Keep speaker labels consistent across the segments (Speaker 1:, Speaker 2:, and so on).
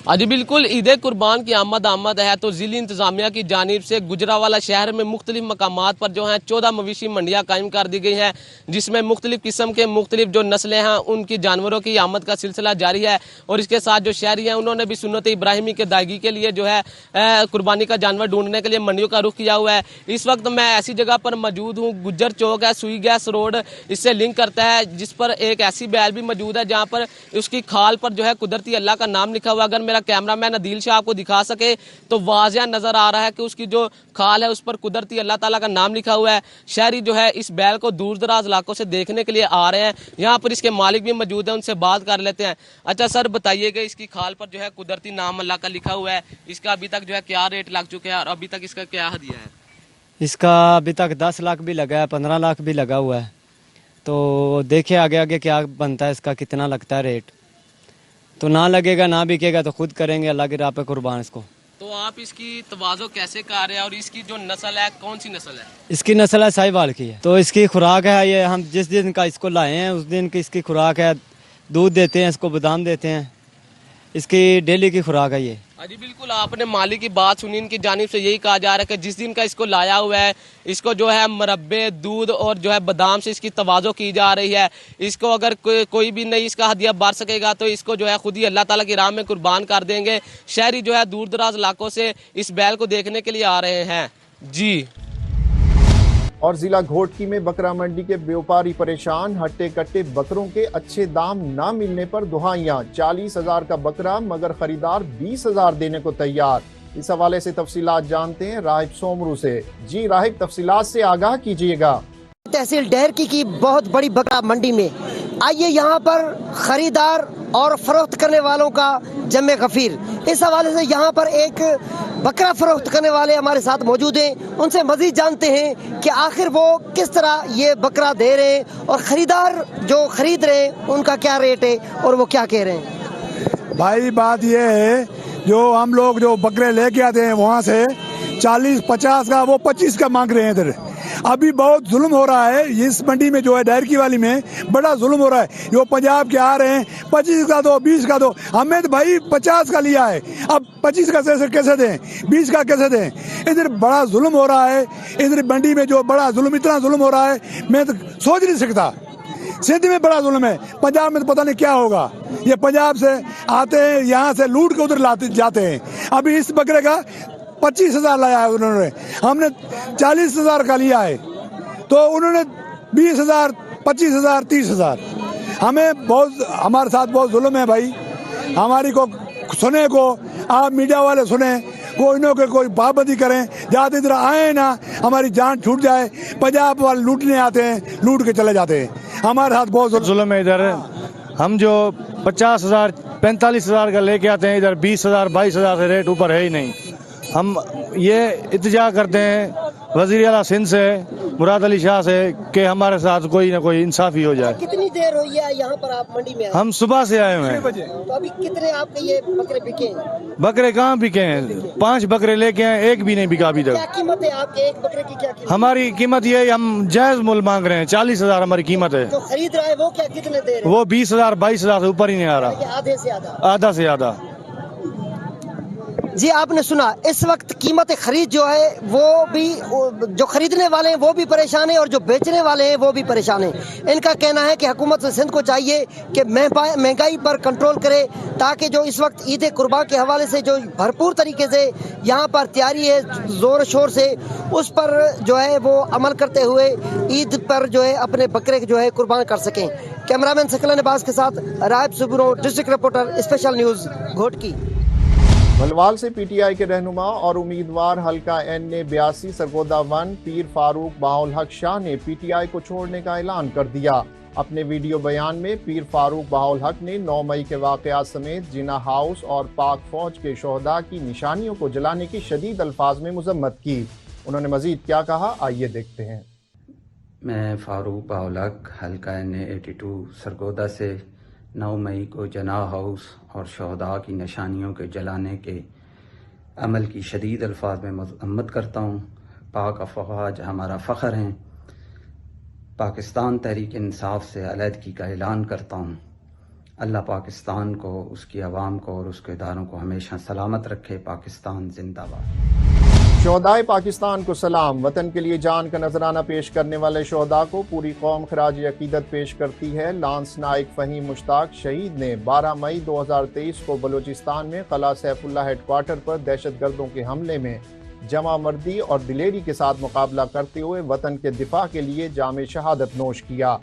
Speaker 1: جی بالکل، عید قربان کی آمد ہے تو ضلعی انتظامیہ کی جانب سے گجرانوالہ شہر میں مختلف مقامات پر جو ہیں 14 مویشی منڈیاں قائم کر دی گئی ہیں، جس میں مختلف قسم کے مختلف جو نسلیں ہیں ان کی جانوروں کی آمد کا سلسلہ جاری ہے، اور اس کے ساتھ جو شہری ہیں انہوں نے بھی سنت ابراہیمی کے ادائیگی کے لیے جو ہے قربانی کا جانور ڈھونڈنے کے لیے منڈیوں کا رخ کیا ہوا ہے۔ اس وقت میں ایسی جگہ پر موجود ہوں، گجر چوک ہے، سوئی گیس روڈ اس سے لنک کرتا ہے، جس پر ایک ایسی بیل بھی موجود ہے جہاں پر اس کی کھال پر جو ہے قدرتی اللہ کا نام لکھا ہوا ہے۔ اگر میرا کیمرہ مین عدیل شاہ آپ کو دکھا سکے تو واضح نظر آ رہا ہے کہ اس کی جو کھال ہے اس پر قدرتی اللہ تعالیٰ کا نام لکھا ہوا ہے۔ شہری جو ہے اس بیل کو دور دراز علاقوں سے دیکھنے کے لیے آ رہے ہیں، یہاں پر اس کے مالک بھی موجود ہیں، ان سے بات کر لیتے ہیں۔ اچھا سر، بتائیے گا اس کی کھال پر جو ہے قدرتی نام اللہ کا لکھا ہوا ہے، اس کا ابھی تک جو ہے کیا ریٹ لگ چکا ہے اور ابھی تک اس کا کیا ہدیہ ہے؟
Speaker 2: اس کا ابھی تک 10 لاکھ بھی لگا ہے، 15 لاکھ بھی لگا ہوا ہے، تو دیکھیں آگے کیا بنتا ہے، اس کا کتنا لگتا ہے ریٹ، تو نہ لگے گا نہ بکے گا تو خود کریں گے اللہ کی راہ پہ قربان اس کو۔
Speaker 1: تو آپ اس کی توازو کیسے کر رہے ہیں اور اس کی جو نسل ہے کون سی نسل ہے؟
Speaker 2: اس کی نسل ہے سائی وال کی ہے، تو اس کی خوراک ہے یہ ہم جس دن کا اس کو لائے ہیں اس دن کی اس کی خوراک ہے، دودھ دیتے ہیں اس کو، بادام دیتے ہیں، اس کی ڈیلی کی خوراک ہے یہ۔
Speaker 1: جی بالکل، آپ نے مالک کی بات سنی، ان کی جانب سے یہی کہا جا رہا ہے کہ جس دن کا اس کو لایا ہوا ہے اس کو جو ہے مربے، دودھ اور جو ہے بادام سے اس کی توازو کی جا رہی ہے۔ اس کو اگر کوئی بھی نہیں اس کا ہدیہ بھر سکے گا تو اس کو جو ہے خود ہی اللہ تعالیٰ کی راہ میں قربان کر دیں گے۔ شہری جو ہے دور دراز علاقوں سے اس بیل کو دیکھنے کے لیے آ رہے ہیں۔ جی
Speaker 3: اور ضلع گھوٹکی میں بکرا منڈی کے بیوپاری پریشان، ہٹے کٹے بکروں کے اچھے دام نہ ملنے پر دہائیاں، 40,000 کا بکرا مگر خریدار 20,000 دینے کو تیار۔ اس حوالے سے تفصیلات جانتے ہیں راہب سومرو سے۔ جی راہب، تفصیلات سے آگاہ کیجیے گا۔
Speaker 4: تحصیل ڈہرکی کی بہت بڑی بکرا منڈی میں آئیے، یہاں پر خریدار اور فروخت کرنے والوں کا جمع غفیر۔ اس حوالے سے یہاں پر ایک بکرا فروخت کرنے والے ہمارے ساتھ موجود ہیں، ان سے مزید جانتے ہیں کہ آخر وہ کس طرح یہ بکرا دے رہے ہیں اور خریدار جو خرید رہے ہیں ان کا کیا ریٹ ہے اور وہ کیا کہہ رہے ہیں۔
Speaker 5: بھائی بات یہ ہے، جو ہم لوگ جو بکرے لے کے آتے ہیں وہاں سے 40-50 کا، وہ 25 کا مانگ رہے ہیں ادھر۔ ابھی بہت ظلم ہو رہا ہے اس منڈی میں، جو ہے ڈہرکی والی میں بڑا ظلم ہو رہا ہے۔ جو پنجاب کے آ رہے ہیں 25 کا دو، 20 کا دو، ہمیں تو بھائی 50 کا لیا ہے، اب 25 کا کیسے دیں، 20 کا کیسے دیں؟ ادھر بڑا ظلم ہو رہا ہے، ادھر منڈی میں جو بڑا ظلم، اتنا ظلم ہو رہا ہے میں تو سوچ نہیں سکتا۔ سندھ میں بڑا ظلم ہے، پنجاب میں تو پتہ نہیں کیا ہوگا۔ یہ پنجاب سے آتے ہیں، یہاں سے لوٹ کے ادھر جاتے ہیں۔ ابھی اس بکرے کا 25,000 لایا ہے انہوں نے، ہم نے 40,000 کا لیا ہے، تو انہوں نے 20,000، 25,000، 30,000۔ ہمیں ہمارے ساتھ بہت ظلم ہے بھائی، ہماری کو سنے کو آپ میڈیا والے سنیں، وہ انہوں کے کوئی پابندی کریں، جاتے ادھر آئے نا ہماری جان چھوٹ جائے۔ پنجاب والے لوٹنے آتے ہیں، لوٹ کے چلے جاتے ہیں، ہمارے ساتھ بہت
Speaker 6: ظلم ہے ادھر۔ ہم جو 50,000 45,000 کا لے کے آتے ہیں، ادھر 20,000 22,000 سے ریٹ اوپر ہے ہی نہیں۔ ہم یہ التجا کرتے ہیں وزیر اعلیٰ سندھ سے، مراد علی شاہ سے، کہ ہمارے ساتھ کوئی نہ کوئی انصافی ہو جائے۔
Speaker 4: کتنی دیر ہوئی ہے یہاں پر آپ منڈی میں؟
Speaker 6: ہم صبح سے آئے ہوئے ہیں۔
Speaker 4: تو ابھی کتنے آپ کے یہ بکرے بکے ہیں؟
Speaker 6: بکرے کہاں بکے ہیں؟ 5 بکرے لے کے آئے، ایک بھی نہیں بکا ابھی تک۔
Speaker 4: کیا قیمت ہے آپ کے ایک بکرے کی؟ کیا قیمت؟
Speaker 6: ہماری قیمت یہ ہے، ہم جائز مول مانگ رہے ہیں، 40,000 ہماری قیمت ہے۔
Speaker 4: جو خرید رہا ہے وہ کیا کتنے دے رہے ہیں؟
Speaker 6: وہ 20,000 22,000 سے اوپر ہی نہیں آ رہا،
Speaker 4: آدھے سے آدھا،
Speaker 6: آدھا سے آدھا۔
Speaker 4: جی آپ نے سنا، اس وقت قیمت خرید جو ہے وہ بھی، جو خریدنے والے ہیں وہ بھی پریشان ہیں اور جو بیچنے والے ہیں وہ بھی پریشان ہیں۔ ان کا کہنا ہے کہ حکومت سندھ کو چاہیے کہ مہنگائی پر کنٹرول کرے، تاکہ جو اس وقت عید قربان کے حوالے سے جو بھرپور طریقے سے یہاں پر تیاری ہے زور شور سے، اس پر جو ہے وہ عمل کرتے ہوئے عید پر جو ہے اپنے بکرے جو ہے قربان کر سکیں۔ کیمرہ مین سکلن عباس کے ساتھ Rahib Sabro, district reporter, special news Ghotki.
Speaker 3: بلوال سے پی ٹی آئی کے رہنما اور امیدوار حلقہ N82 سرگودا 1 پیر فاروق بہاؤالحق شاہ نے پی ٹی آئی کو چھوڑنے کا اعلان کر دیا۔ اپنے ویڈیو بیان میں پیر فاروق بہاؤالحق نے 9 مئی کے واقعات سمیت جناح ہاؤس اور پاک فوج کے شہداء کی نشانیوں کو جلانے کی شدید الفاظ میں مذمت کی۔ انہوں نے مزید کیا کہا، آئیے دیکھتے ہیں۔
Speaker 7: میں فاروق بہاؤالحق حلقہ N82 سرگودا سے 9 مئی کو جناح ہاؤس اور شہداء کی نشانیوں کے جلانے کے عمل کی شدید الفاظ میں مذمت کرتا ہوں۔ پاک افواج ہمارا فخر ہیں۔ پاکستان تحریک انصاف سے علیحدگی کا اعلان کرتا ہوں۔ اللہ پاکستان کو، اس کی عوام کو اور اس کے اداروں کو ہمیشہ سلامت رکھے۔ پاکستان زندہ باد۔
Speaker 3: شہدائے پاکستان کو سلام۔ وطن کے لیے جان کا نذرانہ پیش کرنے والے شہداء کو پوری قوم خراج عقیدت پیش کرتی ہے۔ لانس نائک فہیم مشتاق شہید نے 12 مئی 2023 کو بلوچستان میں قلعہ سیف اللہ ہیڈ کوارٹر پر دہشت گردوں کے حملے میں جمع مردی اور دلیری کے ساتھ مقابلہ کرتے ہوئے وطن کے دفاع کے لیے جام شہادت نوش کیا۔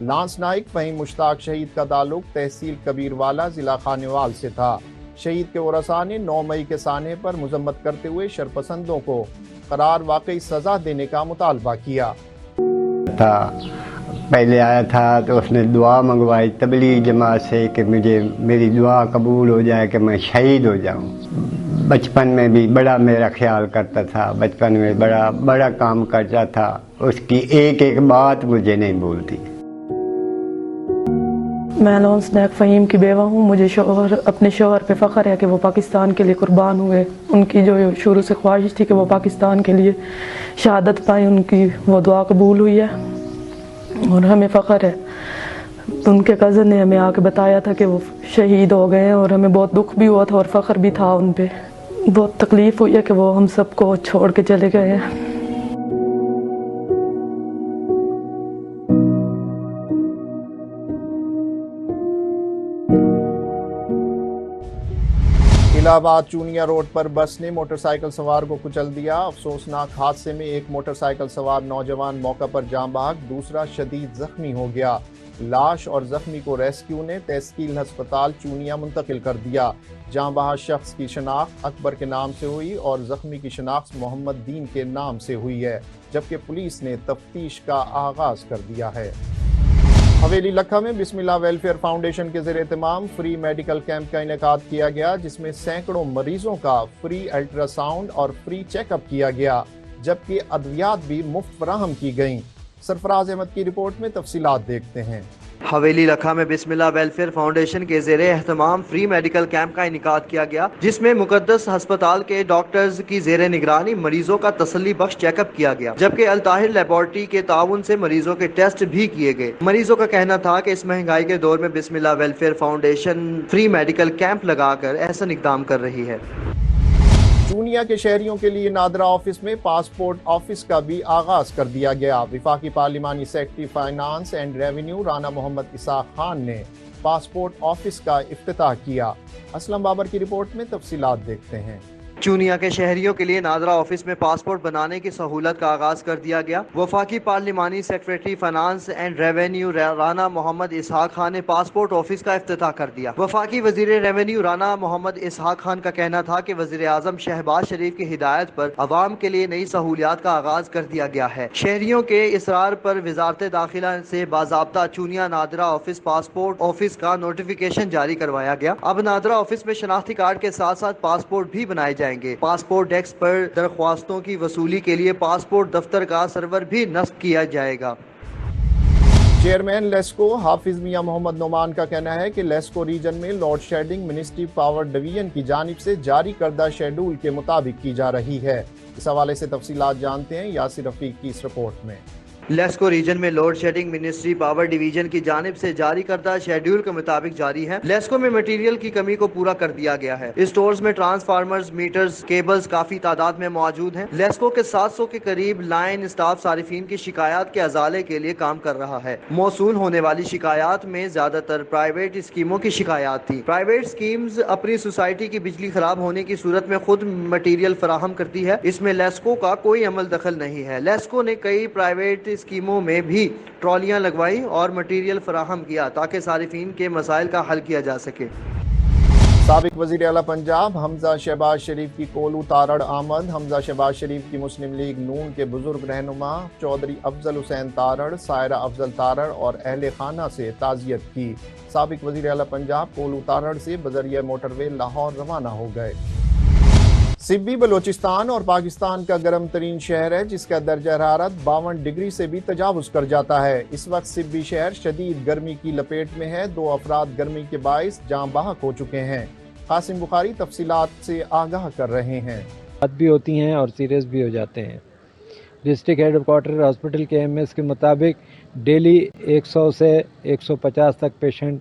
Speaker 3: لانس نائک فہیم مشتاق شہید کا تعلق تحصیل کبیر والا ضلع خانیوال سے تھا۔ شہید کے ورثاء نے 9 مئی کے سانحے پر مذمت کرتے ہوئے شرپسندوں کو قرار واقعی سزا دینے کا مطالبہ کیا۔
Speaker 8: پہلے آیا تھا تو اس نے دعا منگوائی تبلیغ جماعت سے کہ مجھے میری دعا قبول ہو جائے کہ میں شہید ہو جاؤں۔ بچپن میں بھی بڑا میرا خیال کرتا تھا، بچپن میں بڑا کام کرتا تھا، اس کی ایک ایک بات مجھے نہیں بھولتی۔
Speaker 9: میں لانس نائک فہیم کی بیوہ ہوں۔ مجھے اپنے شوہر پہ فخر ہے کہ وہ پاکستان کے لیے قربان ہوئے۔ ان کی جو شروع سے خواہش تھی کہ وہ پاکستان کے لیے شہادت پائیں، ان کی وہ دعا قبول ہوئی ہے اور ہمیں فخر ہے۔ ان کے کزن نے ہمیں آ کے بتایا تھا کہ وہ شہید ہو گئے ہیں اور ہمیں بہت دکھ بھی ہوا تھا اور فخر بھی تھا ان پہ۔ بہت تکلیف ہوئی ہے کہ وہ ہم سب کو چھوڑ کے چلے گئے ہیں۔
Speaker 3: الہ آباد چونیا روڈ پر بس نے موٹر سائیکل سوار کو کچل دیا۔ افسوسناک حادثے میں ایک موٹر سائیکل سوار نوجوان موقع پر جاں بحق، دوسرا شدید زخمی ہو گیا۔ لاش اور زخمی کو ریسکیو نے تحصیل ہسپتال چونیا منتقل کر دیا۔ جاں بحق شخص کی شناخت اکبر کے نام سے ہوئی اور زخمی کی شناخت محمد دین کے نام سے ہوئی ہے، جبکہ پولیس نے تفتیش کا آغاز کر دیا ہے۔ حویلی لکھا میں بسم اللہ ویلفیئر فاؤنڈیشن کے زیر اہتمام فری میڈیکل کیمپ کا انعقاد کیا گیا، جس میں سینکڑوں مریضوں کا فری الٹرا ساؤنڈ اور فری چیک اپ کیا گیا، جبکہ ادویات بھی مفت فراہم کی گئیں۔ سرفراز احمد کی رپورٹ میں تفصیلات دیکھتے ہیں۔
Speaker 10: حویلی لکھا میں بسم اللہ ویلفیئر فاؤنڈیشن کے زیر اہتمام فری میڈیکل کیمپ کا انعقاد کیا گیا، جس میں مقدس ہسپتال کے ڈاکٹرز کی زیر نگرانی مریضوں کا تسلی بخش چیک اپ کیا گیا، جبکہ الطاہر لیبارٹری کے تعاون سے مریضوں کے ٹیسٹ بھی کیے گئے۔ مریضوں کا کہنا تھا کہ اس مہنگائی کے دور میں Bismillah Allah welfare foundation free medical camp لگا کر احسن اقدام کر رہی ہے۔
Speaker 3: چونیا کے شہریوں کے لیے نادرا آفس میں پاسپورٹ آفس کا بھی آغاز کر دیا گیا۔ وفاقی پارلیمانی secretary finance and revenue Rana Muhammad Ishaq Khan نے پاسپورٹ آفس کا افتتاح کیا۔ اسلم بابر کی رپورٹ میں تفصیلات دیکھتے ہیں۔
Speaker 10: چونیا کے شہریوں کے لیے نادرا آفس میں پاسپورٹ بنانے کی سہولت کا آغاز کر دیا گیا۔ وفاقی پارلیمانی secretary finance and revenue Rana Muhammad Ishaq Khan نے پاسپورٹ آفس کا افتتاح کر دیا۔ وفاقی وزیر ریونیو رانا محمد اسحاق خان کا کہنا تھا کہ وزیر اعظم شہباز شریف کی ہدایت پر عوام کے لیے نئی سہولیات کا آغاز کر دیا گیا ہے۔ شہریوں کے اصرار پر وزارت داخلہ سے باضابطہ چونیا نادرا آفس پاسپورٹ آفس کا نوٹیفیکیشن جاری کروایا گیا۔ اب نادرا آفس میں شناختی کارڈ کے ساتھ ساتھ پاسپورٹ بھی بنائے جائیں گے۔ پاسپورٹ ڈیسک پر درخواستوں کی وصولی کے لیے پاسپورٹ دفتر کا سرور بھی نصب کیا جائے گا۔
Speaker 3: چیئرمین لیسکو حافظ میاں محمد نعمان کا کہنا ہے کہ لیسکو ریجن میں load shedding ministry power division کی جانب سے جاری کردہ شیڈول کے مطابق کی جا رہی ہے۔ اس حوالے سے تفصیلات جانتے ہیں یاسر رفیق کی اس رپورٹ میں۔
Speaker 10: لیسکو ریجن میں load shedding ministry power division کی جانب سے جاری کردہ شیڈول کے مطابق جاری ہے۔ لیسکو میں مٹیریل کی کمی کو پورا کر دیا گیا ہے۔ اسٹورز میں ٹرانسفارمرز، میٹرز، کیبلز کافی تعداد میں موجود ہیں۔ لیسکو کے 700 کے قریب لائن اسٹاف صارفین کی شکایات کے ازالے کے لیے کام کر رہا ہے۔ موصول ہونے والی شکایات میں زیادہ تر پرائیویٹ اسکیموں کی شکایات تھیں۔ پرائیویٹ اسکیمز اپنی سوسائٹی کی بجلی خراب ہونے کی صورت میں خود مٹیریل فراہم کرتی ہے، اس میں لیسکو کا کوئی عمل دخل نہیں ہے۔ لیسکو نے کئی پرائیویٹ اسکیموں میں بھی ٹرالیاں لگوائی اور مٹیریل فراہم کیا تاکہ صارفین کے مسائل کا حل کیا جا سکے۔
Speaker 3: سابق وزیر اعلیٰ پنجاب حمزہ شہباز شریف کی کولو تارڑ آمد۔ حمزہ شہباز شریف کی مسلم لیگ نون کے بزرگ رہنما چودھری افضل حسین تارڑ، سائرہ افضل تارڑ اور اہل خانہ سے تعزیت کی۔ سابق وزیر اعلیٰ پنجاب کولو تارڑ سے بذریعہ موٹر وے لاہور روانہ ہو گئے۔ سبی بلوچستان اور پاکستان کا گرم ترین شہر ہے، جس کا درجہ حرارت 52 ڈگری سے بھی تجاوز کر جاتا ہے۔ اس وقت سبی شہر شدید گرمی کی لپیٹ میں ہے۔ 2 افراد گرمی کے باعث جاں بحق ہو چکے ہیں۔ قاسم بخاری تفصیلات سے آگاہ کر رہے ہیں۔
Speaker 11: بھی ہوتی ہیں اور سیریس بھی ہو جاتے ہیں۔ ڈسٹرکٹ ہیڈ کوارٹر ہاسپٹل کے ایم ایس کے مطابق ڈیلی 100 سے 150 تک پیشنٹ